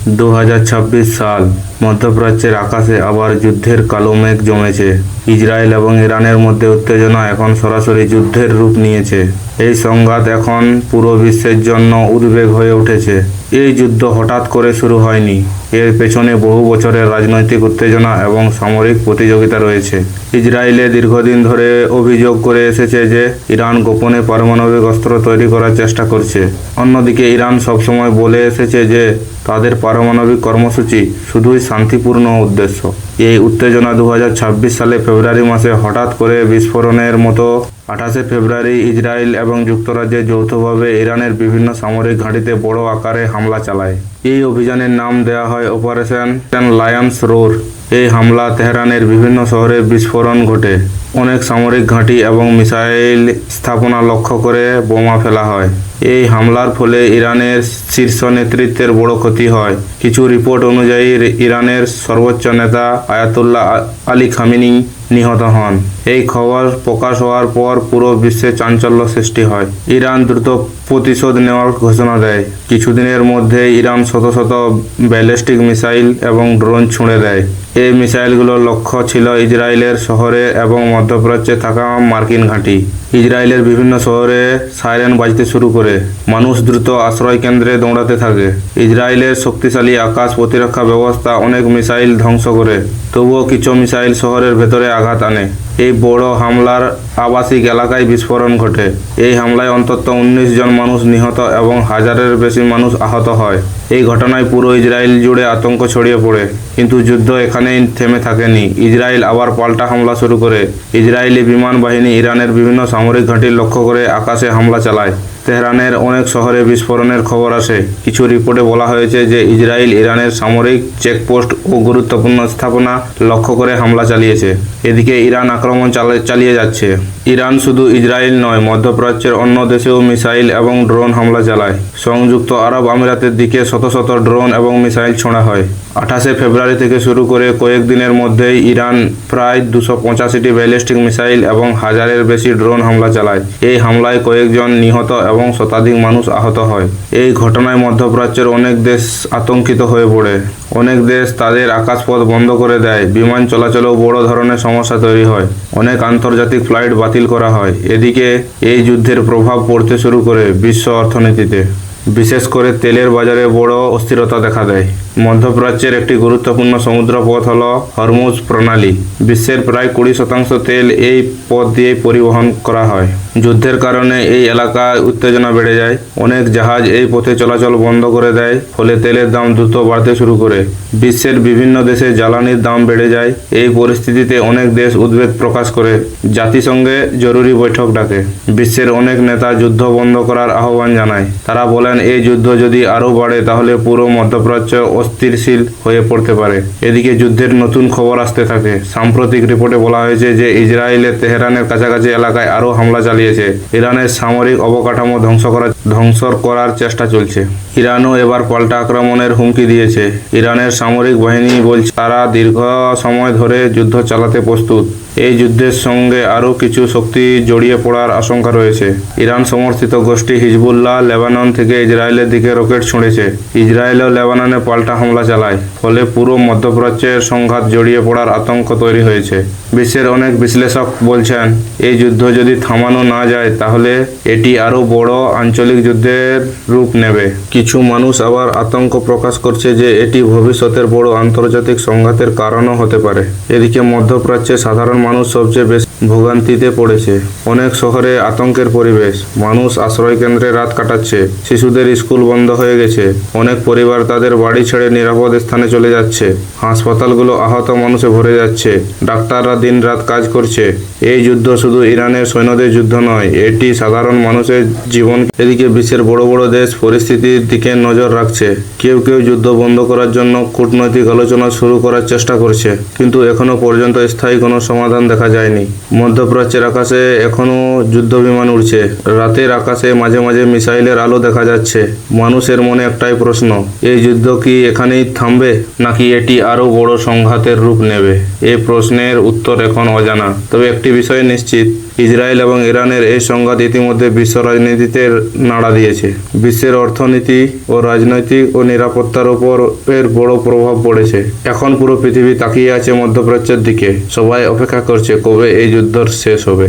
2026 সাল। মধ্যপ্রাচ্যের আকাশে আবার যুদ্ধের কালো মেঘ জমেছে। ইসরায়েল এবং ইরানের মধ্যে উত্তেজনা এখন সরাসরি যুদ্ধের রূপ নিয়েছে। এই সংঘাত এখন পুরো বিশ্বের জন্য উদ্বেগ হয়ে উঠেছে। এই যুদ্ধ হঠাৎ করে শুরু হয়নি। এর পেছনে বহু বছরের রাজনৈতিক উত্তেজনা এবং সামরিক প্রতিযোগিতা রয়েছে। ইসরায়েলে দীর্ঘদিন ধরে অভিযোগ করে এসেছে যে ইরান গোপনে পারমাণবিক অস্ত্র তৈরি করার চেষ্টা করছে। অন্যদিকে ইরান সবসময় বলে এসেছে যে তাদের পারমাণবিক কর্মসূচি শুধুই শান্তিপূর্ণ উদ্দেশ্য। এই উত্তেজনা 2026 সালে ফেব্রুয়ারি মাসে হঠাৎ করে বিস্ফোরণের মতো 28 ফেব্রুয়ারি ইসরায়েল এবং যুক্তরাজ্য যৌথভাবে ইরানের বিভিন্ন সামরিক ঘাঁটিতে বড় আকারে হামলা চালায়। এই অভিযানের নাম দেওয়া হয় অপারেশন লায়ন্স রোর। এই হামলা তেহরানের বিভিন্ন শহরে বিস্ফোরণ ঘটে। অনেক সামরিক ঘাঁটি এবং মিসাইল স্থাপনা লক্ষ্য করে বোমা ফেলা হয়। এই হামলার ফলে ইরানের শীর্ষ নেতৃত্বের বড় ক্ষতি হয়। কিছু রিপোর্ট অনুযায়ী ইরানের সর্বোচ্চ নেতা আয়াতুল্লাহ আলী খামেনি নিহত হন। এই খবর প্রকাশ হওয়ার পর পুরো বিশ্বে চাঞ্চল্য সৃষ্টি হয়। ইরান দ্রুত প্রতিশোধ নেওয়ার ঘোষণা দেয়। কিছুদিনের মধ্যে ইরান শত শত ব্যালিস্টিক মিসাইল এবং ড্রোন ছুঁড়ে দেয়। এই মিসাইলগুলোর লক্ষ্য ছিল ইসরায়েলের শহরে এবং মধ্যপ্রাচ্যে থাকা মার্কিন ঘাঁটি। ইসরায়েলের বিভিন্ন শহরে সাইরেন বাজতে শুরু করে। মানুষ দ্রুত আশ্রয় কেন্দ্রে দৌড়াতে থাকে। ইসরায়েলের শক্তিশালী আকাশ প্রতিরক্ষা ব্যবস্থা অনেক মিসাইল ধ্বংস করে, তবুও কিছু মিসাইল শহরের ভেতরে আঘাত আনে। এই বড় হামলার আবাসিক এলাকায় বিস্ফোরণ ঘটে। এই হামলায় অন্তত 19 জন মানুষ নিহত এবং হাজারের বেশি মানুষ আহত হয়। এই ঘটনায় পুরো ইসরায়েল জুড়ে আতঙ্ক ছড়িয়ে পড়ে। কিন্তু যুদ্ধ এখানেই থেমে থাকেনি। ইসরায়েল আবার পাল্টা হামলা শুরু করে। ইসরায়েলি বিমান বাহিনী ইরানের বিভিন্ন সামরিক ঘাঁটি লক্ষ্য করে আকাশে হামলা চালায়। তেহরানের অনেক শহরে বিস্ফোরণের খবর আসে। কিছু রিপোর্টে বলা হয়েছে যে ইসরায়েল ইরানের সামরিক চেকপোস্ট ও গুরুত্বপূর্ণ স্থাপনা লক্ষ্য করে হামলা চালিয়েছে। এদিকে ইরান আক্রমণ চালিয়ে যাচ্ছে। ইরান শুধু ইসরায়েল নয়, মধ্যপ্রাচ্যের অন্য দেশেও মিসাইল এবং ড্রোন হামলা চালায়। সংযুক্ত আরব আমিরাতের দিকে শত শত ড্রোন এবং মিসাইল ছোঁড়া হয়। 28 ফেব্রুয়ারি থেকে শুরু করে কয়েকদিনের মধ্যেই ইরান প্রায় 285টি ব্যালিস্টিক মিসাইল এবং হাজারের বেশি ড্রোন হামলা চালায়। এই হামলায় কয়েকজন নিহত এবং শতাধিক মানুষ আহত হয়। এই ঘটনায় মধ্যপ্রাচ্যের অনেক দেশ আতঙ্কিত হয়ে পড়ে। অনেক দেশ তাদের আকাশপথ বন্ধ করে দেয়। বিমান চলাচলেও বড় ধরনের সমস্যা তৈরি হয়। অনেক আন্তর্জাতিক ফ্লাইট বাতিল করা হয়। এদিকে এই যুদ্ধের প্রভাব পড়তে শুরু করে বিশ্ব অর্থনীতিতে। বিশেষ করে তেলের বাজারে বড় অস্থিরতা দেখা দেয়। মধ্যপ্রাচ্যের একটি গুরুত্বপূর্ণ সমুদ্রপথ হল হরমুজ প্রণালী। বিশ্বের প্রায় 20% তেল এই পথ দিয়ে পরিবহন করা হয়। যুদ্ধের কারণে এই এলাকায় উত্তেজনা বেড়ে যায়। অনেক জাহাজ এই পথে চলাচল বন্ধ করে দেয়, ফলে তেলের দাম দ্রুত বাড়তে শুরু করে। বিশ্বের বিভিন্ন দেশে জ্বালানির দাম বেড়ে যায়। এই পরিস্থিতিতে অনেক দেশ উদ্বেগ প্রকাশ করে জাতিসংঘে জরুরি বৈঠক ডাকে। বিশ্বের অনেক নেতা যুদ্ধ বন্ধ করার আহ্বান জানায়। তারা বলেন এই যুদ্ধ যদি আরও বাড়ে তাহলে পুরো মধ্যপ্রাচ্য অস্থিতিশীল হয়ে পড়তে পারে। এদিকে যুদ্ধের নতুন খবর আসতে থাকে। সাম্প্রতিক রিপোর্টে বলা হয়েছে যে ইসরায়েলের তেহরানের কাছাকাছি এলাকায় আরও হামলা চালিয়েছে। ইরানের সামরিক অবকাঠামো ধ্বংস করার চেষ্টা চলছে। ইরানও এবার পাল্টা আক্রমণের হুমকি দিয়েছে। ইরানের সামরিক বাহিনী বলছে তারা দীর্ঘ সময় ধরে যুদ্ধ চালাতে প্রস্তুত। এই যুদ্ধের সঙ্গে আরও কিছু শক্তি জড়িয়ে পড়ার আশঙ্কা রয়েছে। ইরান সমর্থিত গোষ্ঠী হিজবুল্লাহ লেবানন থেকে ইসরায়েলের দিকে রকেট ছুঁড়েছে। ইসরায়েলও লেবাননে পাল্টা হামলা চালায়। ফলে পুরো মধ্যপ্রাচ্যের সংঘাত জড়িয়ে পড়ার আতঙ্ক তৈরি হয়েছে। বিশ্বের অনেক বিশ্লেষক বলছেন এই যুদ্ধ যদি থামানো না যায় তাহলে এটি আরও বড় আঞ্চলিক যুদ্ধের রূপ নেবে। কিছু মানুষ আবার আতঙ্ক প্রকাশ করছে যে এটি ভবিষ্যতের বড় আন্তর্জাতিক সংঘাতের কারণও হতে পারে। এদিকে মধ্যপ্রাচ্যে সাধারণ মানুষ সবচেয়ে বেশি ভোগান্তিতে পড়েছে। অনেক শহরে আতঙ্কের পরিবেশ। মানুষ আশ্রয় কেন্দ্রে রাত কাটাচ্ছে। শিশুদের স্কুল বন্ধ হয়ে গেছে। অনেক পরিবার তাদের বাড়ি ছেড়ে নিরাপদ স্থানে চলে যাচ্ছে। হাসপাতালগুলো আহত মানুষে ভরে যাচ্ছে। ডাক্তাররা দিনরাত কাজ করছে। এই যুদ্ধ শুধু ইরানের সৈন্যদের যুদ্ধ নয়, এটি সাধারণ মানুষের জীবন। এদিকে বিশ্বের বড় বড় দেশ পরিস্থিতির দিকে নজর রাখছে। কেউ কেউ যুদ্ধ বন্ধ করার জন্য কূটনৈতিক আলোচনা শুরু করার চেষ্টা করছে, কিন্তু এখনো পর্যন্ত স্থায়ী কোনো সমাধান দেখা যায়নি। মধ্যপ্রাচ্যের আকাশে এখনো যুদ্ধ বিমান উড়ছে। রাতের আকাশে মাঝে মাঝে মিসাইলের আলো দেখা যাচ্ছে। মানুষের মনে একটাই প্রশ্ন, এই যুদ্ধ কি এখানেই থামবে নাকি এটি আরও বড় সংঘাতের রূপ নেবে? এই প্রশ্নের উত্তর এখন অজানা। তবে একটি বিষয় নিশ্চিত, ইসরায়েল এবং ইরানের এই সংঘাত ইতিমধ্যে বিশ্ব রাজনীতিতে নাড়া দিয়েছে। বিশ্বের অর্থনীতি ও রাজনৈতিক ও নিরাপত্তার উপর এর বড় প্রভাব পড়েছে। এখন পুরো পৃথিবী তাকিয়ে আছে মধ্যপ্রাচ্যের দিকে। সবাই অপেক্ষা করছে কবে এই যুদ্ধ শেষ হবে।